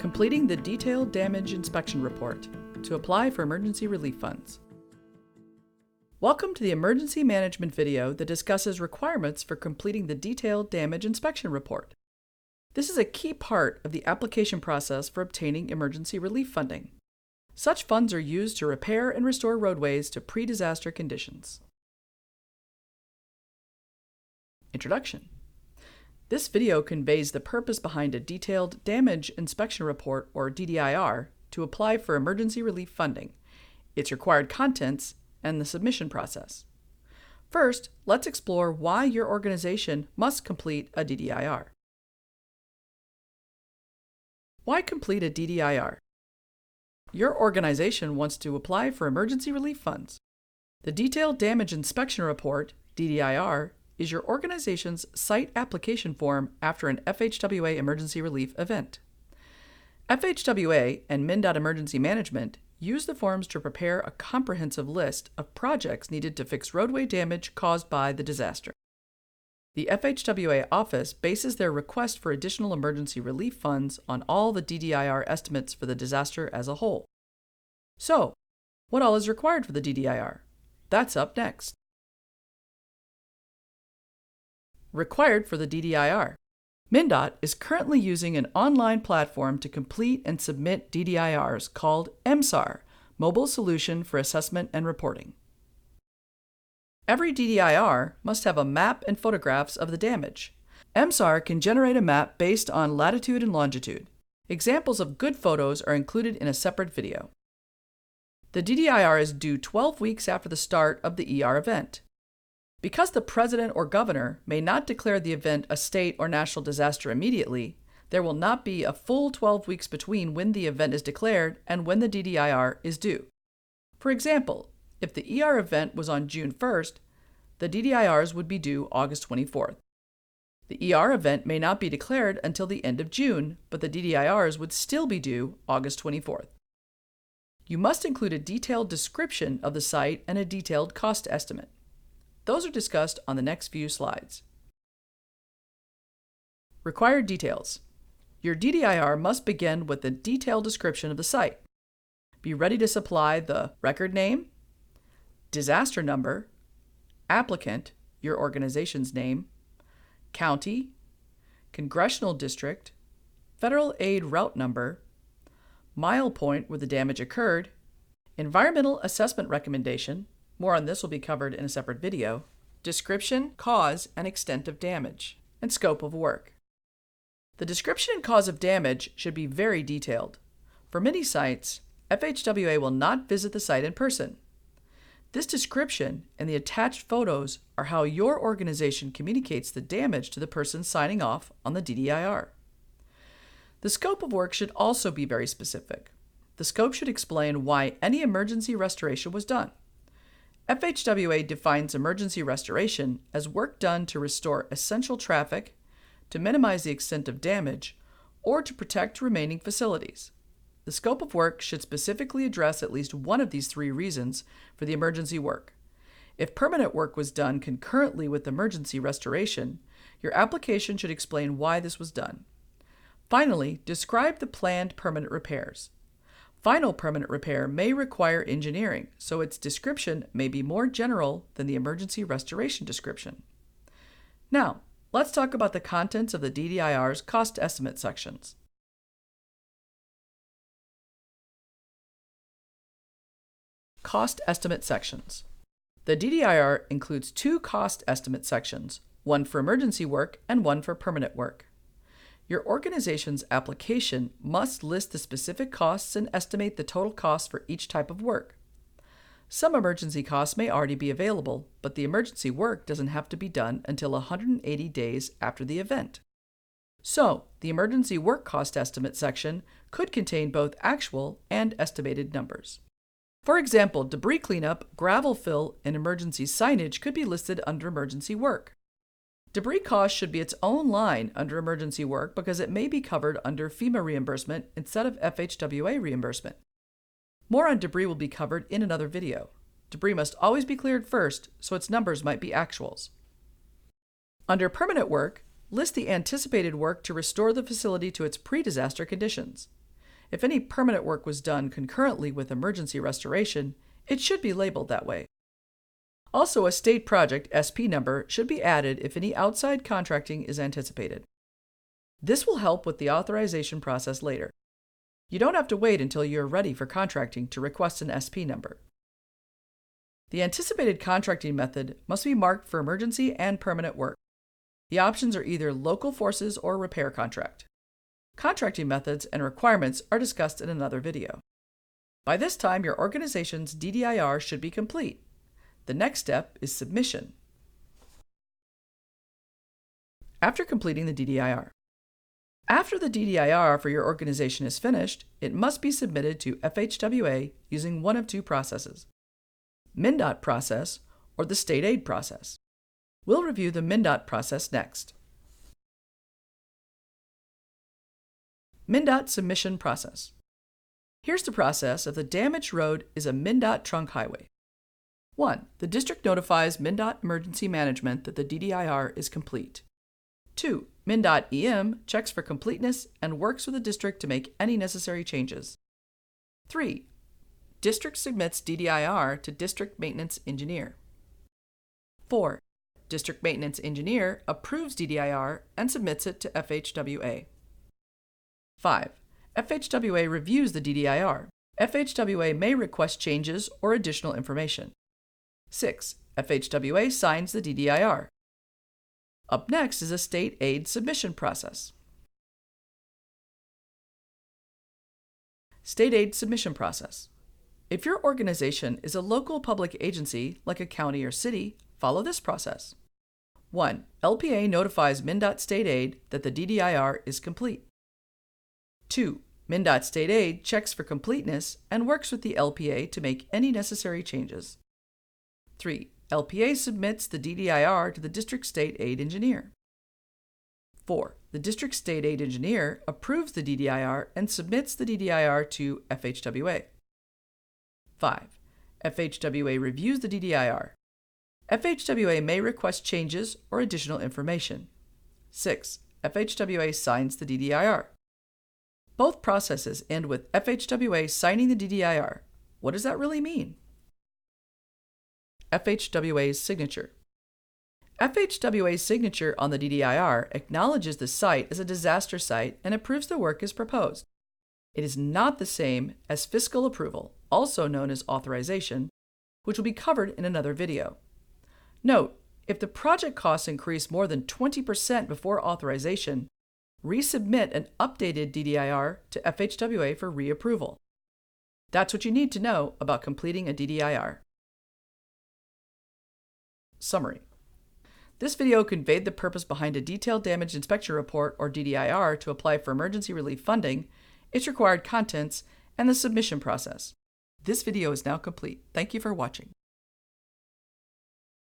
Completing the detailed damage inspection report to apply for emergency relief funds. Welcome to the emergency management video that discusses requirements for completing the detailed damage inspection report. This is a key part of the application process for obtaining emergency relief funding. Such funds are used to repair and restore roadways to pre-disaster conditions. Introduction. This video conveys the purpose behind a detailed damage inspection report, or DDIR, to apply for emergency relief funding, its required contents, and the submission process. First, let's explore why your organization must complete a DDIR. Why complete a DDIR? Your organization wants to apply for emergency relief funds. The Detailed Damage Inspection Report, DDIR, is your organization's site application form after an FHWA emergency relief event. FHWA and MnDOT Emergency Management use the forms to prepare a comprehensive list of projects needed to fix roadway damage caused by the disaster. The FHWA office bases their request for additional emergency relief funds on all the DDIR estimates for the disaster as a whole. So, what all is required for the DDIR? That's up next. Required for the DDIR. MnDOT is currently using an online platform to complete and submit DDIRs called MSAR, Mobile Solution for Assessment and Reporting. Every DDIR must have a map and photographs of the damage. MSAR can generate a map based on latitude and longitude. Examples of good photos are included in a separate video. The DDIR is due 12 weeks after the start of the ER event. Because the president or governor may not declare the event a state or national disaster immediately, there will not be a full 12 weeks between when the event is declared and when the DDIR is due. For example, if the ER event was on June 1st, the DDIRs would be due August 24th. The ER event may not be declared until the end of June, but the DDIRs would still be due August 24th. You must include a detailed description of the site and a detailed cost estimate. Those are discussed on the next few slides. Required details. Your DDIR must begin with a detailed description of the site. Be ready to supply the record name, disaster number, applicant, your organization's name, county, congressional district, federal aid route number, mile point where the damage occurred, environmental assessment recommendation, more on this will be covered in a separate video, description, cause, and extent of damage, and scope of work. The description and cause of damage should be very detailed. For many sites, FHWA will not visit the site in person. This description and the attached photos are how your organization communicates the damage to the person signing off on the DDIR. The scope of work should also be very specific. The scope should explain why any emergency restoration was done. FHWA defines emergency restoration as work done to restore essential traffic, to minimize the extent of damage, or to protect remaining facilities. The scope of work should specifically address at least one of these three reasons for the emergency work. If permanent work was done concurrently with emergency restoration, your application should explain why this was done. Finally, describe the planned permanent repairs. Final permanent repair may require engineering, so its description may be more general than the emergency restoration description. Now, let's talk about the contents of the DDIR's cost estimate sections. Cost estimate sections. The DDIR includes two cost estimate sections, one for emergency work and one for permanent work. Your organization's application must list the specific costs and estimate the total cost for each type of work. Some emergency costs may already be available, but the emergency work doesn't have to be done until 180 days after the event. So, the emergency work cost estimate section could contain both actual and estimated numbers. For example, debris cleanup, gravel fill, and emergency signage could be listed under emergency work. Debris cost should be its own line under emergency work because it may be covered under FEMA reimbursement instead of FHWA reimbursement. More on debris will be covered in another video. Debris must always be cleared first, so its numbers might be actuals. Under permanent work, list the anticipated work to restore the facility to its pre-disaster conditions. If any permanent work was done concurrently with emergency restoration, it should be labeled that way. Also, a state project SP number should be added if any outside contracting is anticipated. This will help with the authorization process later. You don't have to wait until you are ready for contracting to request an SP number. The anticipated contracting method must be marked for emergency and permanent work. The options are either local forces or repair contract. Contracting methods and requirements are discussed in another video. By this time, your organization's DDIR should be complete. The next step is submission. After completing the DDIR. After the DDIR for your organization is finished, it must be submitted to FHWA using one of two processes: MnDOT process or the state aid process. We'll review the MnDOT process next. MnDOT submission process. Here's the process if the damaged road is a MnDOT trunk highway. 1. The district notifies MnDOT Emergency Management that the DDIR is complete. 2. MnDOT EM checks for completeness and works with the district to make any necessary changes. 3. District submits DDIR to District Maintenance Engineer. 4. District Maintenance Engineer approves DDIR and submits it to FHWA. 5. FHWA reviews the DDIR. FHWA may request changes or additional information. 6. FHWA signs the DDIR. Up next is a state aid submission process. State aid submission process. If your organization is a local public agency, like a county or city, follow this process. 1. LPA notifies MnDOT State Aid that the DDIR is complete. 2. MnDOT State Aid checks for completeness and works with the LPA to make any necessary changes. 3. LPA submits the DDIR to the District State Aid Engineer. 4. The District State Aid Engineer approves the DDIR and submits the DDIR to FHWA. 5. FHWA reviews the DDIR. FHWA may request changes or additional information. 6. FHWA signs the DDIR. Both processes end with FHWA signing the DDIR. What does that really mean? FHWA's signature. FHWA's signature on the DDIR acknowledges the site as a disaster site and approves the work as proposed. It is not the same as fiscal approval, also known as authorization, which will be covered in another video. Note, if the project costs increase more than 20% before authorization, resubmit an updated DDIR to FHWA for reapproval. That's what you need to know about completing a DDIR. Summary. This video conveyed the purpose behind a detailed damage inspection report, or DDIR, to apply for emergency relief funding, its required contents, and the submission process. This video is now complete. Thank you for watching.